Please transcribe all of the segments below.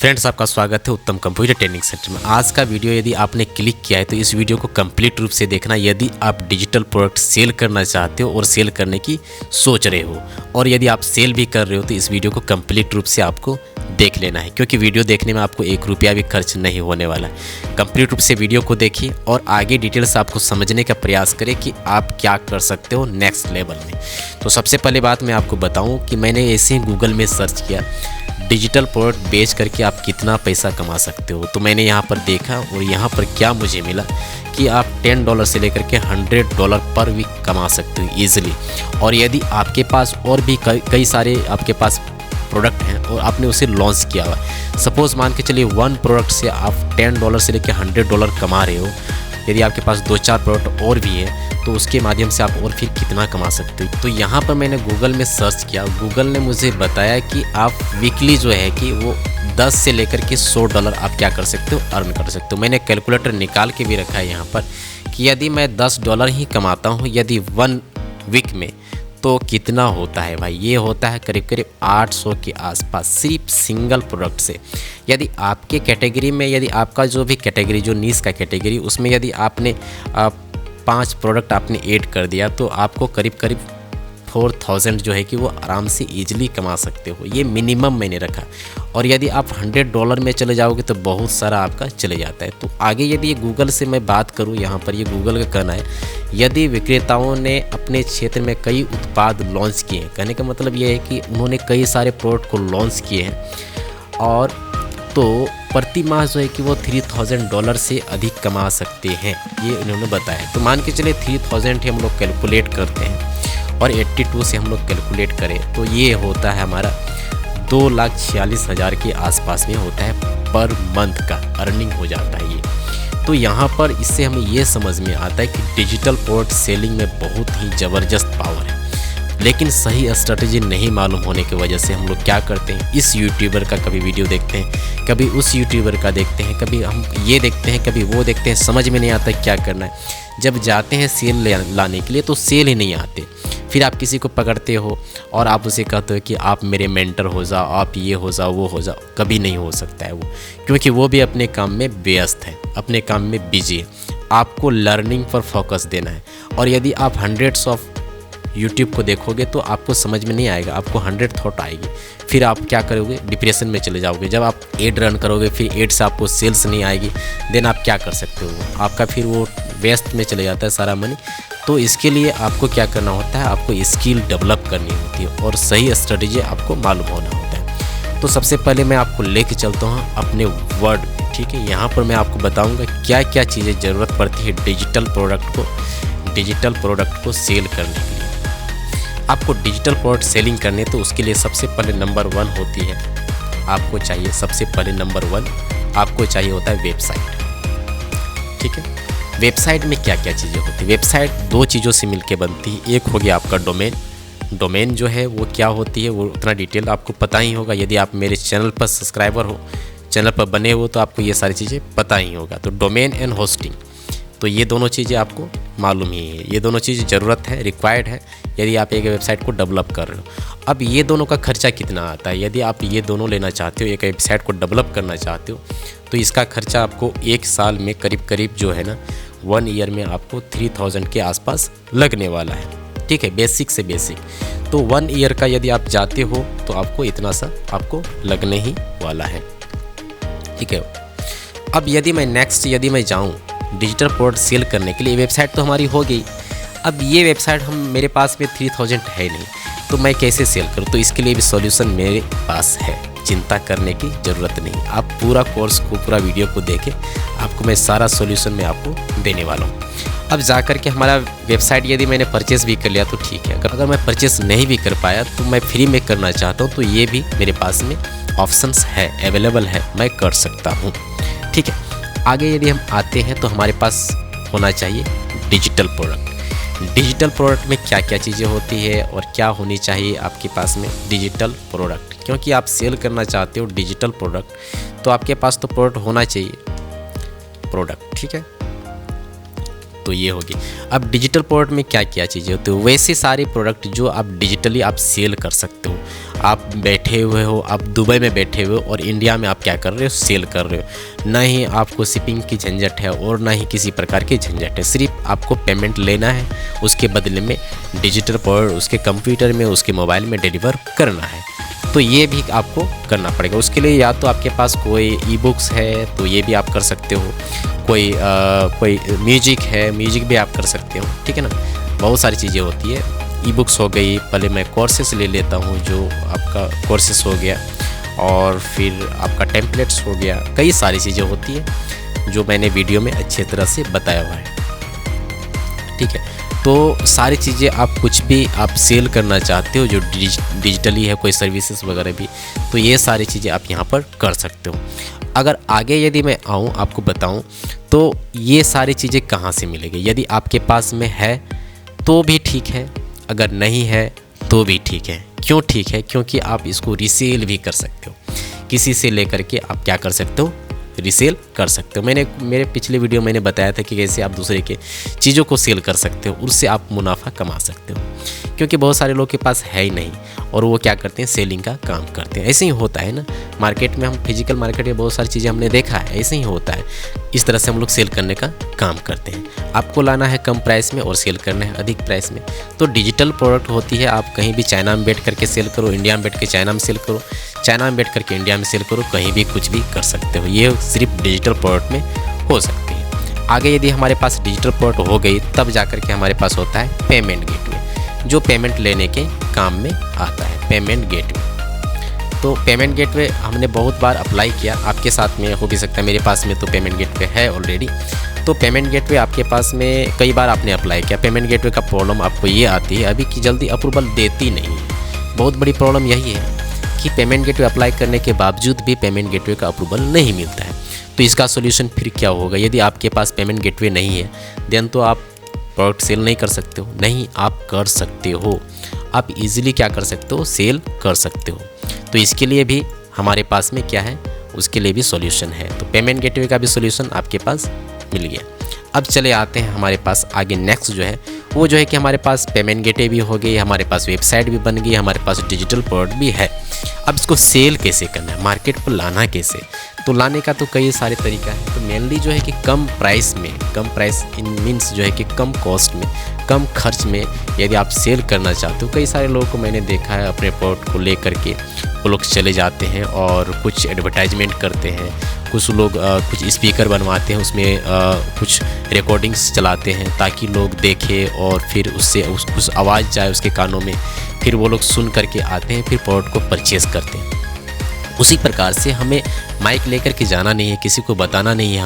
Friends, आपका स्वागत है उत्तम कंप्यूटर ट्रेनिंग सेंटर में। आज का वीडियो यदि आपने क्लिक किया है तो इस वीडियो को कंप्लीट रूप से देखना। यदि आप डिजिटल प्रोडक्ट सेल करना चाहते हो और सेल करने की सोच रहे हो, और यदि आप सेल भी कर रहे हो तो इस वीडियो को कंप्लीट रूप से आपको देख लेना है, क्योंकि वीडियो देखने में आपको 1 रुपया भी खर्च नहीं होने वाला है। कंप्लीट रूप से वीडियो को देखिए और आगे डिटेल्स आपको समझने का प्रयास करें कि आप क्या कर सकते हो नेक्स्ट लेवल में। तो सबसे पहले बात मैं आपको बताऊं कि मैंने ऐसे ही गूगल में सर्च किया डिजिटल प्रोडक्ट बेच करके आप कितना पैसा कमा सकते हो। तो मैंने यहाँ पर देखा और यहाँ पर क्या मुझे मिला कि आप $10 से लेकर के $100 पर वीक कमा सकते हो ईजिली। और यदि आपके पास और भी कई सारे आपके पास प्रोडक्ट हैं और आपने उसे लॉन्च किया हुआ, सपोज़ मान के चलिए 1 प्रोडक्ट से आप $10 से लेकर $100 कमा रहे हो। यदि आपके पास 2-4 प्रोडक्ट और भी है तो उसके माध्यम से आप और फिर कितना कमा सकते हो। तो यहाँ पर मैंने गूगल में सर्च किया, गूगल ने मुझे बताया कि आप वीकली जो है कि वो 10 से लेकर के $100 आप क्या कर सकते हो, अर्न कर सकते हो। मैंने कैलकुलेटर निकाल के भी रखा है यहाँ पर कि यदि मैं $10 ही कमाता हूँ यदि 1 वीक में, तो कितना होता है भाई। ये होता है करीब करीब 800 के आसपास सिर्फ सिंगल प्रोडक्ट से। यदि आपके कैटेगरी में, यदि आपका जो भी कैटेगरी, जो नीश का कैटेगरी, उसमें यदि आपने 5 प्रोडक्ट आपने ऐड कर दिया तो आपको करीब करीब 4000 जो है कि वो आराम से ईजिली कमा सकते हो। ये मिनिमम मैंने रखा। और यदि आप $100 में चले जाओगे तो बहुत सारा आपका चले जाता है। तो आगे यदि ये गूगल से मैं बात करूँ, यहाँ पर ये गूगल का कहना है यदि विक्रेताओं ने अपने क्षेत्र में कई उत्पाद लॉन्च किए हैं, कहने का मतलब ये है कि उन्होंने कई सारे प्रोडक्ट को लॉन्च किए हैं, और तो प्रति माह जो है कि वो $3000 से अधिक कमा सकते हैं, ये इन्होंने बताया। तो मान के चले 3000 ही हम लोग कैलकुलेट करते हैं और 82 से हम लोग कैलकुलेट करें तो ये होता है हमारा 2,46,000 के आसपास में होता है पर मंथ का अर्निंग हो जाता है ये। तो यहाँ पर इससे हमें ये समझ में आता है कि डिजिटल प्रोडक्ट सेलिंग में बहुत ही ज़बरदस्त पावर है, लेकिन सही स्ट्रेटजी नहीं मालूम होने की वजह से हम लोग क्या करते हैं, इस यूट्यूबर का कभी वीडियो देखते हैं, कभी उस यूट्यूबर का देखते हैं, कभी हम ये देखते हैं, कभी वो देखते हैं, समझ में नहीं आता क्या करना है। जब जाते हैं सेल लाने के लिए तो सेल ही नहीं आते। फिर आप किसी को पकड़ते हो और आप उसे कहते हो कि आप मेरे मेंटर हो जाओ, आप ये हो जाओ, वो हो जाओ। कभी नहीं हो सकता है वो, क्योंकि वो भी अपने काम में व्यस्त है, अपने काम में बिजी है। आपको लर्निंग पर फोकस देना है। और यदि आप हंड्रेड्स ऑफ यूट्यूब को देखोगे तो आपको समझ में नहीं आएगा, आपको 100 थॉट आएगी। फिर आप क्या करोगे, डिप्रेशन में चले जाओगे। जब आप एड रन करोगे फिर एड से आपको सेल्स नहीं आएगी, देन आप क्या कर सकते हो, आपका फिर वो वेस्ट में चले जाता है सारा मनी। तो इसके लिए आपको क्या करना होता है, आपको स्किल डेवलप करनी होती है और सही स्ट्रेटजी आपको मालूम होना होता है। तो सबसे पहले मैं आपको लेके चलता हूँ अपने वर्ड में, ठीक है। यहाँ पर मैं आपको बताऊँगा क्या क्या चीज़ें ज़रूरत पड़ती है डिजिटल प्रोडक्ट को सेल करने के लिए। आपको डिजिटल प्रोडक्ट सेलिंग करने तो उसके लिए सबसे पहले नंबर 1 होती है, आपको चाहिए सबसे पहले नंबर 1 आपको चाहिए होता है वेबसाइट, ठीक है। वेबसाइट में क्या क्या चीज़ें होती है, वेबसाइट 2 चीज़ों से मिलके बनती है। एक हो गया आपका डोमेन जो है वो क्या होती है वो उतना डिटेल आपको पता ही होगा। यदि आप मेरे चैनल पर सब्सक्राइबर हो, चैनल पर बने हो, तो आपको ये सारी चीज़ें पता ही होगा। तो डोमेन एंड होस्टिंग, तो ये दोनों चीज़ें आपको मालूम ही है, ये दोनों चीज़ें ज़रूरत है, रिक्वायर्ड है यदि आप एक वेबसाइट को डेवलप कर रहे हो। अब ये दोनों का खर्चा कितना आता है, यदि आप ये दोनों लेना चाहते हो, एक वेबसाइट को डेवलप करना चाहते हो, तो इसका खर्चा आपको 1 साल में करीब करीब जो है ना 1 ईयर में आपको 3000 के आसपास लगने वाला है, ठीक है, बेसिक से बेसिक। तो 1 ईयर का यदि आप जाते हो तो आपको इतना सा आपको लगने ही वाला है, ठीक है। अब यदि मैं जाऊँ डिजिटल प्रोडक्ट सेल करने के लिए, वेबसाइट तो हमारी हो गई। अब ये वेबसाइट मेरे पास में 3000 है नहीं, तो मैं कैसे सेल करूँ। तो इसके लिए भी सॉल्यूशन मेरे पास है, चिंता करने की ज़रूरत नहीं। आप पूरा कोर्स को, पूरा वीडियो को देखें, आपको मैं सारा सॉल्यूशन मैं आपको देने वाला हूँ। अब जा कर के हमारा वेबसाइट यदि मैंने परचेस भी कर लिया तो ठीक है, अगर मैं परचेस नहीं भी कर पाया तो मैं फ्री में करना चाहता हूँ, तो ये भी मेरे पास में ऑप्शंस है, अवेलेबल है, मैं कर सकता हूँ, ठीक है। आगे यदि हम आते हैं तो हमारे पास होना चाहिए डिजिटल प्रोडक्ट में क्या क्या चीज़ें होती है और क्या होनी चाहिए आपके पास में डिजिटल प्रोडक्ट, क्योंकि आप सेल करना चाहते हो डिजिटल प्रोडक्ट तो आपके पास तो प्रोडक्ट होना चाहिए, प्रोडक्ट, ठीक है। तो ये होगी। अब डिजिटल प्रोडक्ट में क्या क्या चीज़ें होती है, वैसे सारे प्रोडक्ट जो आप डिजिटली आप सेल कर सकते हो। आप बैठे हुए हो, आप दुबई में बैठे हुए हो और इंडिया में आप क्या कर रहे हो, सेल कर रहे हो। ना ही आपको शिपिंग की झंझट है और ना ही किसी प्रकार की झंझट है, सिर्फ आपको पेमेंट लेना है, उसके बदले में डिजिटल प्रोडक्ट उसके कंप्यूटर में, उसके मोबाइल में डिलीवर करना है। तो ये भी आपको करना पड़ेगा। उसके लिए या तो आपके पास कोई ई बुक्स है तो ये भी आप कर सकते हो, कोई म्यूजिक है, म्यूजिक भी आप कर सकते हो, ठीक है ना। बहुत सारी चीज़ें होती है, ई बुक्स हो गई, पहले मैं कोर्सेस ले लेता हूँ जो आपका कोर्सेस हो गया, और फिर आपका टेम्पलेट्स हो गया, कई सारी चीज़ें होती है जो मैंने वीडियो में अच्छी तरह से बताया हुआ है, ठीक है। तो सारी चीज़ें आप कुछ भी आप सेल करना चाहते हो जो डिजिटली है, कोई सर्विसेज वगैरह भी, तो ये सारी चीज़ें आप यहाँ पर कर सकते हो। अगर आगे यदि मैं आऊँ आपको बताऊँ तो ये सारी चीज़ें कहाँ से मिलेगी। यदि आपके पास में है तो भी ठीक है, अगर नहीं है तो भी ठीक है। क्यों ठीक है? क्योंकि आप इसको रीसेल भी कर सकते हो, किसी से लेकर के आप क्या कर सकते हो, रीसेल कर सकते हो। मेरे पिछले वीडियो मैंने बताया था कि कैसे आप दूसरे के चीज़ों को सेल कर सकते हो, उससे आप मुनाफा कमा सकते हो। क्योंकि बहुत सारे लोग के पास है ही नहीं और वो क्या करते हैं, सेलिंग का काम करते हैं। ऐसे ही होता है ना मार्केट में, हम फिजिकल मार्केट में बहुत सारी चीज़ें हमने देखा है, ऐसे ही होता है। इस तरह से हम लोग सेल करने का काम करते हैं। आपको लाना है कम प्राइस में और सेल करना है अधिक प्राइस में। तो डिजिटल प्रोडक्ट होती है, आप कहीं भी चाइना में बैठ करके सेल करो, इंडिया में बैठ के चाइना में सेल करो, चाइना में बैठ करके इंडिया में सेल करो, कहीं भी कुछ भी कर सकते हो। ये सिर्फ डिजिटल प्रोडक्ट में हो सकती है। आगे यदि हमारे पास डिजिटल प्रोडक्ट हो गई तब जा करके हमारे पास होता है पेमेंट गेटवे, जो पेमेंट लेने के काम में आता है, पेमेंट गेटवे। तो पेमेंट गेटवे हमने बहुत बार अप्लाई किया, आपके साथ में हो भी सकता है, मेरे पास में तो पेमेंट गेटवे है ऑलरेडी। तो पेमेंट गेटवे आपके पास में कई बार आपने अप्लाई किया, पेमेंट गेटवे का प्रॉब्लम आपको ये आती है अभी कि जल्दी अप्रूवल देती नहीं है। बहुत बड़ी प्रॉब्लम यही है कि पेमेंट गेटवे अप्लाई करने के बावजूद भी पेमेंट गेटवे का अप्रूवल नहीं मिलता है। तो इसका सोल्यूशन फिर क्या होगा? यदि आपके पास पेमेंट गेटवे नहीं है देन तो आप प्रोडक्ट सेल नहीं कर सकते हो। नहीं, आप कर सकते हो, आप इजीली क्या कर सकते हो, सेल कर सकते हो। तो इसके लिए भी हमारे पास में क्या है, उसके लिए भी सॉल्यूशन है। तो पेमेंट गेटवे का भी सॉल्यूशन आपके पास मिल गया। अब चले आते हैं हमारे पास आगे नेक्स्ट जो है वो जो है कि हमारे पास पेमेंट गेटवे भी हो गई, हमारे पास वेबसाइट भी बन गई, हमारे पास डिजिटल प्रोडक्ट भी है। अब इसको सेल कैसे करना है, मार्केट पर लाना कैसे? तो लाने का तो कई सारे तरीका है। तो मेनली जो है कि कम प्राइस में, कम प्राइस इन मीन्स जो है कि कम कॉस्ट में, कम खर्च में यदि आप सेल करना चाहते हो। कई सारे लोगों को मैंने देखा है अपने प्रोडक्ट को ले करके वो लोग चले जाते हैं और कुछ एडवर्टाइजमेंट करते हैं, कुछ लोग कुछ स्पीकर बनवाते हैं, उसमें कुछ रिकॉर्डिंग्स चलाते हैं ताकि लोग देखें और फिर उससे उस आवाज़ जाए उसके कानों में, फिर वो लोग सुन करके आते हैं, फिर प्रोडक्ट को परचेज़ करते हैं। उसी प्रकार से हमें माइक लेकर के जाना नहीं है, किसी को बताना नहीं है,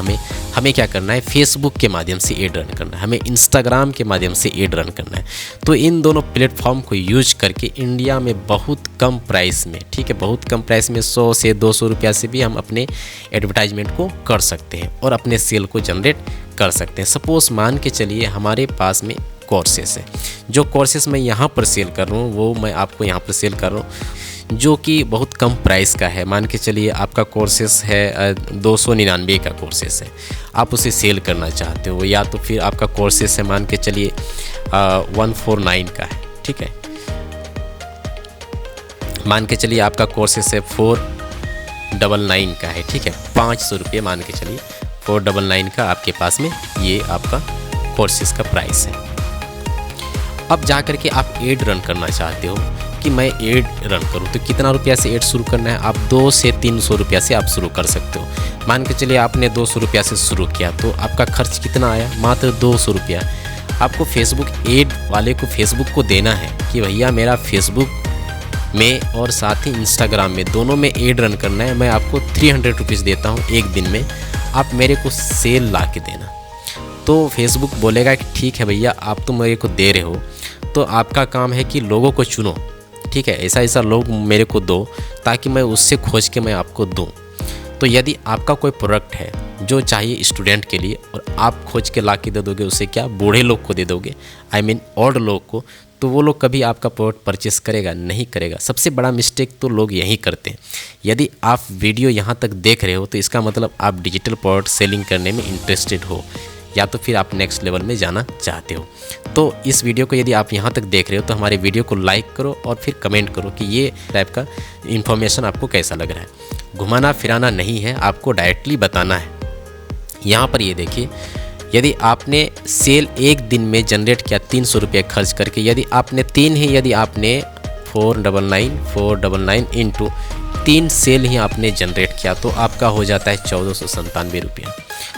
हमें क्या करना है, फेसबुक के माध्यम से एड रन करना है, हमें इंस्टाग्राम के माध्यम से एड रन करना है। तो इन दोनों प्लेटफॉर्म को यूज करके इंडिया में बहुत कम प्राइस में, ठीक है, बहुत कम प्राइस में 100 से 200 रुपया से भी हम अपने एडवर्टाइजमेंट को कर सकते हैं और अपने सेल को जनरेट कर सकते हैं। सपोज मान के चलिए हमारे पास में कोर्सेस है, जो कोर्सेस मैं यहाँ पर सेल कर रहा हूँ वो मैं आपको यहाँ पर सेल कर रहा हूँ जो कि बहुत कम प्राइस का है। मान के चलिए आपका कोर्सेस है 299 का कोर्सेस है, आप उसे सेल करना चाहते हो, या तो फिर आपका कोर्सेस है मान के चलिए 149 का है, ठीक है। मान के चलिए आपका कोर्सेस है 499 का है, ठीक है, 500 रुपये मान के चलिए 499 का आपके पास में ये आपका कोर्सेस का प्राइस है। अब जा कर के आप एड रन करना चाहते हो कि मैं एड रन करूं, तो कितना रुपया से एड शुरू करना है? आप 200 से 300 रुपया से आप शुरू कर सकते हो। मान के चलिए आपने 200 रुपया से शुरू किया तो आपका खर्च कितना आया? मात्र 200 रुपया। आपको फेसबुक एड वाले को फेसबुक को देना है कि भैया मेरा फेसबुक में और साथ ही इंस्टाग्राम में दोनों में एड रन करना है, मैं आपको 300 रुपीज़ देता हूँ एक दिन में, आप मेरे को सेल ला के देना। तो फेसबुक बोलेगा कि ठीक है भैया आप तो मेरे को दे रहे हो, तो आपका काम है कि लोगों को चुनो, ठीक है, ऐसा ऐसा लोग मेरे को दो ताकि मैं उससे खोज के मैं आपको दूं। तो यदि आपका कोई प्रोडक्ट है जो चाहिए स्टूडेंट के लिए और आप खोज के ला के दे दोगे उसे, क्या बूढ़े लोग को दे दोगे, आई मीन ओल्ड लोग को, तो वो लोग कभी आपका प्रोडक्ट परचेस करेगा नहीं करेगा। सबसे बड़ा मिस्टेक तो लोग यही करते हैं। यदि आप वीडियो यहाँ तक देख रहे हो तो इसका मतलब आप डिजिटल प्रोडक्ट सेलिंग करने में इंटरेस्टेड हो, या तो फिर आप नेक्स्ट लेवल में जाना चाहते हो। तो इस वीडियो को यदि आप यहाँ तक देख रहे हो तो हमारे वीडियो को लाइक करो और फिर कमेंट करो कि ये टाइप का इन्फॉर्मेशन आपको कैसा लग रहा है। घुमाना फिराना नहीं है, आपको डायरेक्टली बताना है। यहाँ पर ये देखिए, यदि आपने सेल एक दिन में जनरेट किया 300 रुपये खर्च करके, यदि आपने 499 इंटू 3 सेल ही आपने जनरेट किया तो आपका हो जाता है 1497 रुपया।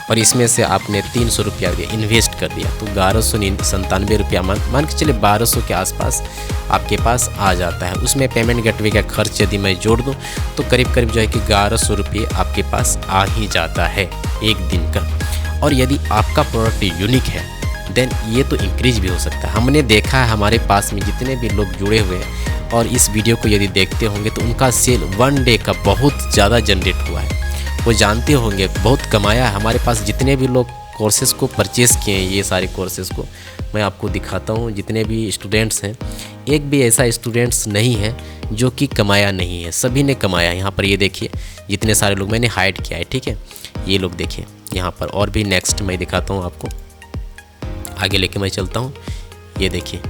और इसमें से आपने 300 रुपया इन्वेस्ट कर दिया तो 1197 रुपया मान के चलिए 1200 के आसपास आपके पास आ जाता है। उसमें पेमेंट गेटवे का खर्च यदि मैं जोड़ दूं तो करीब करीब जो है कि 1100 रुपये आपके पास आ ही जाता है एक दिन का। और यदि आपका प्रोडक्ट यूनिक है देन ये तो इंक्रीज भी हो सकता है। हमने देखा है हमारे पास में जितने भी लोग जुड़े हुए हैं और इस वीडियो को यदि देखते होंगे तो उनका सेल 1 डे का बहुत ज़्यादा जनरेट हुआ है। वो जानते होंगे बहुत कमाया है। हमारे पास जितने भी लोग कोर्सेज़ को परचेज़ किए हैं, ये सारे कोर्सेज़ को मैं आपको दिखाता हूँ, जितने भी स्टूडेंट्स हैं, एक भी ऐसा स्टूडेंट्स नहीं है जो कि कमाया नहीं है, सभी ने कमाया। यहाँ पर ये देखिए जितने सारे लोग मैंने हाइड किया है, ठीक है, ये लोग देखिए यहाँ पर। और भी नेक्स्ट मैं दिखाता हूँ आपको, आगे लेके मैं चलता हूँ। ये देखिए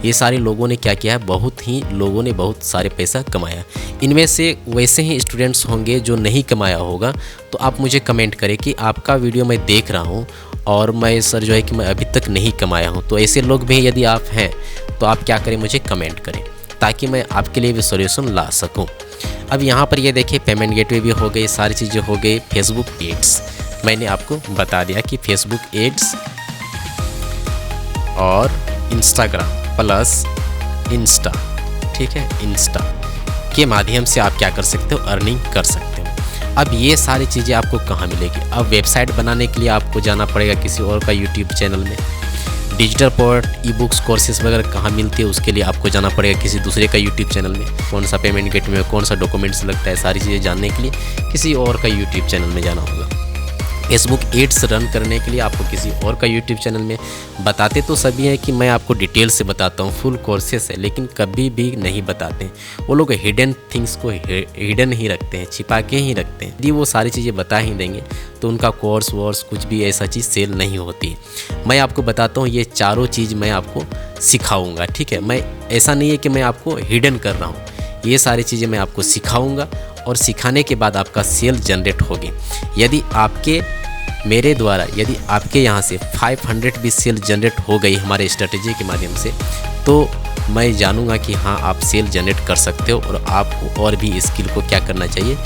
ये सारे लोगों ने क्या किया है, बहुत ही लोगों ने बहुत सारे पैसा कमाया। इनमें से वैसे ही स्टूडेंट्स होंगे जो नहीं कमाया होगा, तो आप मुझे कमेंट करें कि आपका वीडियो मैं देख रहा हूँ और मैं सर जो है कि मैं अभी तक नहीं कमाया हूँ। तो ऐसे लोग भी यदि आप हैं तो आप क्या करें, मुझे कमेंट करें ताकि मैं आपके लिए भी सॉल्यूशन ला सकूँ। अब यहाँ पर ये देखिए पेमेंट गेटवे भी हो गई, सारी चीज़ें हो गई। फेसबुक एड्स मैंने आपको बता दिया कि फेसबुक एड्स और इंस्टाग्राम प्लस इंस्टा, ठीक है, इंस्टा के माध्यम से आप क्या कर सकते हो, अर्निंग कर सकते हो। अब ये सारी चीज़ें आपको कहाँ मिलेगी? अब वेबसाइट बनाने के लिए आपको जाना पड़ेगा किसी और का यूट्यूब चैनल में। Digital product, e books, courses वगैरह कहाँ मिलती है उसके लिए आपको जाना पड़ेगा किसी दूसरे का यूट्यूब चैनल में। कौन सा पेमेंट गेटवे में कौन सा डॉक्यूमेंट्स लगता है, सारी चीज़ें जानने के लिए किसी और का यूट्यूब चैनल में जाना होगा। फेसबुक एड्स रन करने के लिए आपको किसी और का यूट्यूब चैनल में, बताते तो सभी हैं कि मैं आपको डिटेल से बताता हूँ, फुल कोर्सेस है, लेकिन कभी भी नहीं बताते हैं। वो लोग हिडन थिंग्स को हिडन ही रखते हैं, छिपा के ही रखते हैं। यदि वो सारी चीज़ें बता ही देंगे तो उनका कोर्स वोर्स कुछ भी ऐसा चीज़ सेल नहीं होती है। मैं आपको बताता हूँ ये चारों चीज़ मैं आपको सिखाऊँगा, ठीक है। मैं ऐसा नहीं है कि मैं आपको हिडन कर रहा हूँ, ये सारी चीज़ें मैं आपको सिखाऊँगा और सिखाने के बाद आपका सेल जनरेट होगी। यदि आपके मेरे द्वारा यदि आपके यहाँ से 500 भी सेल जनरेट हो गई हमारे स्ट्रेटजी के माध्यम से, तो मैं जानूँगा कि हाँ आप सेल जनरेट कर सकते हो और आपको और भी स्किल को क्या करना चाहिए,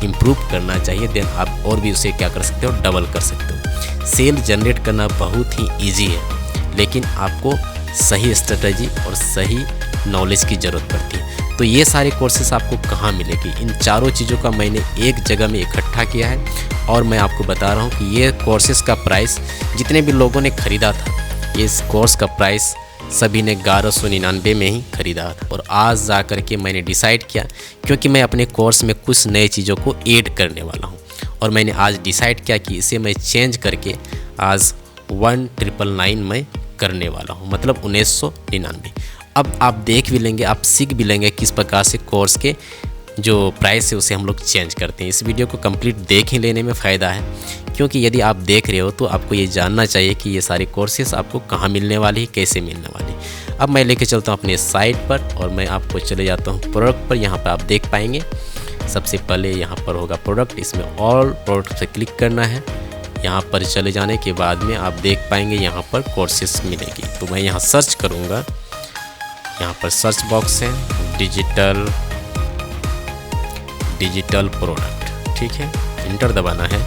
इम्प्रूव करना चाहिए। देन आप और भी उसे क्या कर सकते हो, डबल कर सकते हो। सेल जनरेट करना बहुत ही ईजी है, लेकिन आपको सही स्ट्रेटजी और सही नॉलेज की ज़रूरत पड़ती है। तो ये सारे कोर्सेस आपको कहाँ मिलेगी, इन चारों चीज़ों का मैंने एक जगह में इकट्ठा किया है और मैं आपको बता रहा हूँ कि ये कोर्सेस का प्राइस जितने भी लोगों ने ख़रीदा था, इस कोर्स का प्राइस सभी ने 1199 में ही ख़रीदा था। और आज जा कर के मैंने डिसाइड किया, क्योंकि मैं अपने कोर्स में कुछ नए चीज़ों को ऐड करने वाला हूँ, और मैंने आज डिसाइड किया कि इसे मैं चेंज करके आज 1999 में करने वाला हूँ, मतलब 1999। अब आप देख भी लेंगे, आप सीख भी लेंगे किस प्रकार से कोर्स के जो प्राइस है उसे हम लोग चेंज करते हैं। इस वीडियो को कंप्लीट देख ही लेने में फ़ायदा है, क्योंकि यदि आप देख रहे हो तो आपको ये जानना चाहिए कि ये सारे कोर्सेस आपको कहाँ मिलने वाली है, कैसे मिलने वाली है। अब मैं लेके चलता हूँ अपने साइट पर और मैं आपको चले जाता हूँ प्रोडक्ट पर। यहाँ पर आप देख पाएंगे सबसे पहले यहाँ पर होगा प्रोडक्ट, इसमें ऑल प्रोडक्ट पर क्लिक करना है। यहाँ पर चले जाने के बाद में आप देख पाएंगे यहाँ पर कोर्सेस मिलेगी। तो मैं यहाँ सर्च करूँगा, यहाँ पर सर्च बॉक्स है डिजिटल प्रोडक्ट, ठीक है, इंटर दबाना है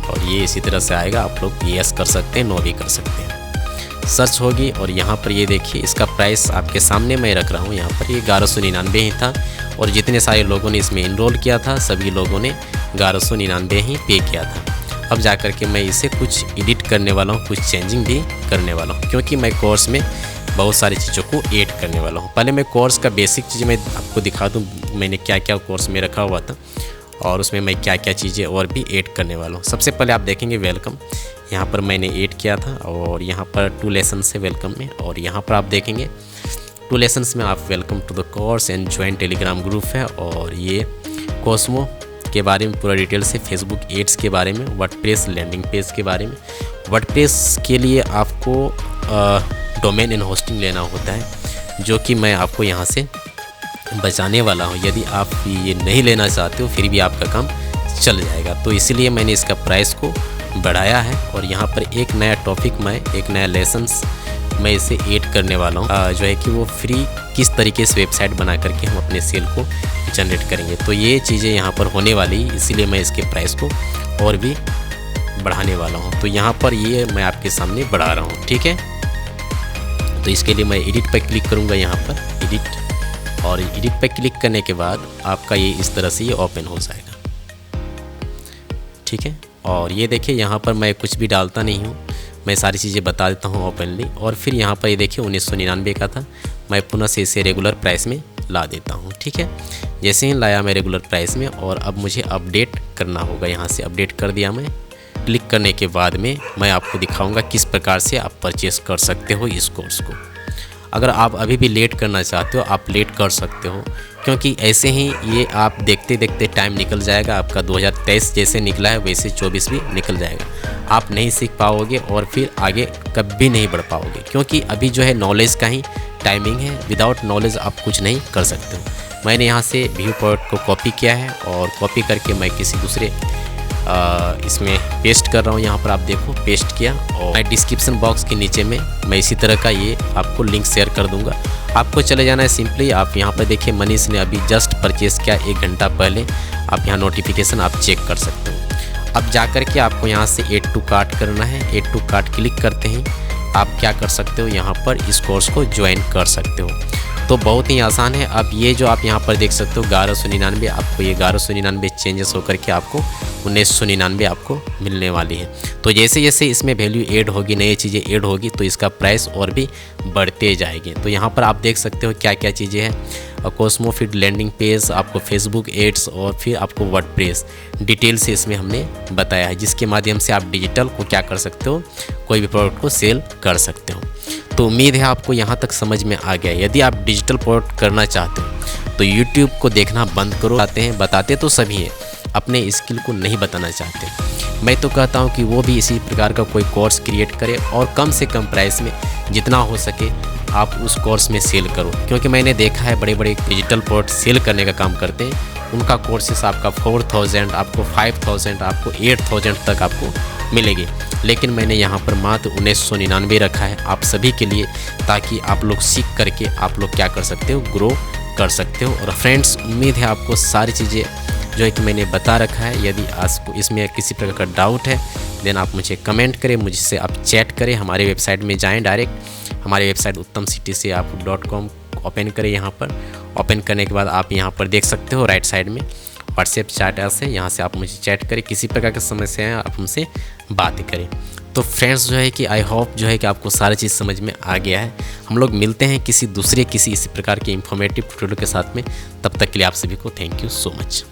और ये इसी तरह से आएगा। आप लोग यस कर सकते हैं, नो भी कर सकते हैं। सर्च होगी और यहाँ पर ये देखिए इसका प्राइस आपके सामने मैं रख रहा हूँ। यहाँ पर ये 1199 ही था और जितने सारे लोगों ने इसमें इनरोल किया था सभी लोगों ने 1199 ही पे किया था। अब जा कर के मैं इसे कुछ एडिट करने वाला हूँ, कुछ चेंजिंग भी करने वाला हूँ, क्योंकि मैं कोर्स में बहुत सारी चीज़ों को ऐड करने वाला हूँ। पहले मैं कोर्स का बेसिक चीज़ मैं आपको दिखा दूँ, मैंने क्या क्या कोर्स में रखा हुआ था और उसमें मैं क्या क्या चीज़ें और भी ऐड करने वाला हूँ। सबसे पहले आप देखेंगे वेलकम, यहाँ पर मैंने ऐड किया था और यहाँ पर 2 लेसन है वेलकम में। और यहाँ पर आप देखेंगे 2 लेसन्स में आप welcome to the course and join Telegram group है और ये कोस्मो के बारे में पूरा डिटेल से, फेसबुक एड्स के बारे में, वर्डप्रेस लैंडिंग पेज के बारे में। वर्डप्रेस के लिए आपको डोमेन एंड होस्टिंग लेना होता है, जो कि मैं आपको यहाँ से बचाने वाला हूँ। यदि आप ये नहीं लेना चाहते हो फिर भी आपका काम चल जाएगा, तो इसीलिए मैंने इसका प्राइस को बढ़ाया है। और यहाँ पर एक नया टॉपिक मैं, एक नया लेसन्स मैं इसे ऐड करने वाला हूँ, जो है कि वो फ्री किस तरीके से वेबसाइट बना करके हम अपने सेल को जनरेट करेंगे। तो ये चीज़ें यहाँ पर होने वाली, इसीलिए मैं इसके प्राइस को और भी बढ़ाने वाला हूँ। तो यहाँ पर ये मैं आपके सामने बढ़ा रहा हूँ, ठीक है। तो इसके लिए मैं एडिट पर क्लिक करूँगा, यहाँ पर एडिट, और एडिट पर क्लिक करने के बाद आपका ये इस तरह से ये ओपन हो जाएगा, ठीक है। और ये देखिए यहाँ पर मैं कुछ भी डालता नहीं हूँ, मैं सारी चीज़ें बता देता हूँ ओपनली। और फिर यहाँ पर ये देखिए 1999 का था, मैं पुनः से इसे रेगुलर प्राइस में ला देता हूँ, ठीक है। जैसे ही लाया मैं रेगुलर प्राइस में, और अब मुझे अपडेट करना होगा, यहाँ से अपडेट कर दिया मैं। क्लिक करने के बाद में मैं आपको दिखाऊंगा किस प्रकार से आप परचेस कर सकते हो इस कोर्स को। अगर आप अभी भी लेट करना चाहते हो आप लेट कर सकते हो, क्योंकि ऐसे ही ये आप देखते देखते टाइम निकल जाएगा। आपका 2023 जैसे निकला है वैसे 24 भी निकल जाएगा, आप नहीं सीख पाओगे और फिर आगे कभी नहीं बढ़ पाओगे, क्योंकि अभी जो है नॉलेज का ही टाइमिंग है। विदाउट नॉलेज आप कुछ नहीं कर सकते हो। मैंने यहाँ से व्यू प्रोडक्ट को कॉपी किया है और कॉपी करके मैं किसी दूसरे इसमें पेस्ट कर रहा हूँ। यहाँ पर आप देखो पेस्ट किया, और मैं डिस्क्रिप्शन बॉक्स के नीचे में मैं इसी तरह का ये आपको लिंक शेयर कर दूंगा। आपको चले जाना है सिंपली, आप यहाँ पर देखिए मनीष ने अभी जस्ट परचेस किया 1 घंटा पहले, आप यहाँ नोटिफिकेशन आप चेक कर सकते हो। अब जा कर के आपको यहाँ से ऐड टू कार्ट करना है, ऐड टू कार्ट क्लिक करते हैं आप क्या कर सकते हो, यहाँ पर इस कोर्स को ज्वाइन कर सकते हो। तो बहुत ही आसान है। अब ये जो आप यहाँ पर देख सकते हो 1199, आपको ये 1199 चेंजेस होकर के आपको 1999 आपको मिलने वाली है। तो जैसे जैसे इसमें वैल्यू ऐड होगी, नई चीज़ें ऐड होगी, तो इसका प्राइस और भी बढ़ते जाएंगे। तो यहाँ पर आप देख सकते हो क्या क्या चीज़ें हैं, कॉस्मो फीड लैंडिंग पेज, आपको फेसबुक एड्स, और फिर आपको वर्डप्रेस डिटेल से इसमें हमने बताया है, जिसके माध्यम से आप डिजिटल को क्या कर सकते हो, कोई भी प्रोडक्ट को सेल कर सकते हो। तो उम्मीद है आपको यहाँ तक समझ में आ गया। यदि आप डिजिटल प्रोडक्ट करना चाहते हो तो यूट्यूब को देखना बंद करो। बताते तो सभी हैं, अपने स्किल को नहीं बताना चाहते। मैं तो कहता हूँ कि वो भी इसी प्रकार का कोई कोर्स क्रिएट करे और कम से कम प्राइस में जितना हो सके आप उस कोर्स में सेल करो। क्योंकि मैंने देखा है बड़े बड़े डिजिटल प्रोडक्ट सेल करने का काम करते हैं, उनका कोर्सेस आपका 4000, आपको 5000, आपको 8000 तक आपको मिलेगी। लेकिन मैंने यहाँ पर मात्र 1999 रखा है आप सभी के लिए, ताकि आप लोग सीख करके आप लोग क्या कर सकते हो, ग्रो कर सकते हो। और फ्रेंड्स, उम्मीद है आपको सारी चीज़ें जो है कि मैंने बता रखा है। यदि आपको इसमें किसी प्रकार का डाउट है देन आप मुझे कमेंट करें, मुझसे आप चैट करें, हमारे वेबसाइट में जाएं डायरेक्ट। हमारी वेबसाइट उत्तम सिटी से आप .com ओपन करें। यहाँ पर ओपन करने के बाद आप यहाँ पर देख सकते हो राइट साइड में व्हाट्सएप चैट है, यहाँ से आप मुझे चैट करें, किसी प्रकार की समस्या है आप हमसे बात करें। तो फ्रेंड्स जो है कि आई होप जो है कि आपको सारी चीज़ समझ में आ गया है। हम लोग मिलते हैं किसी इसी प्रकार के इंफॉर्मेटिव ट्यूटोरियल के साथ में। तब तक के लिए आप सभी को थैंक यू सो मच।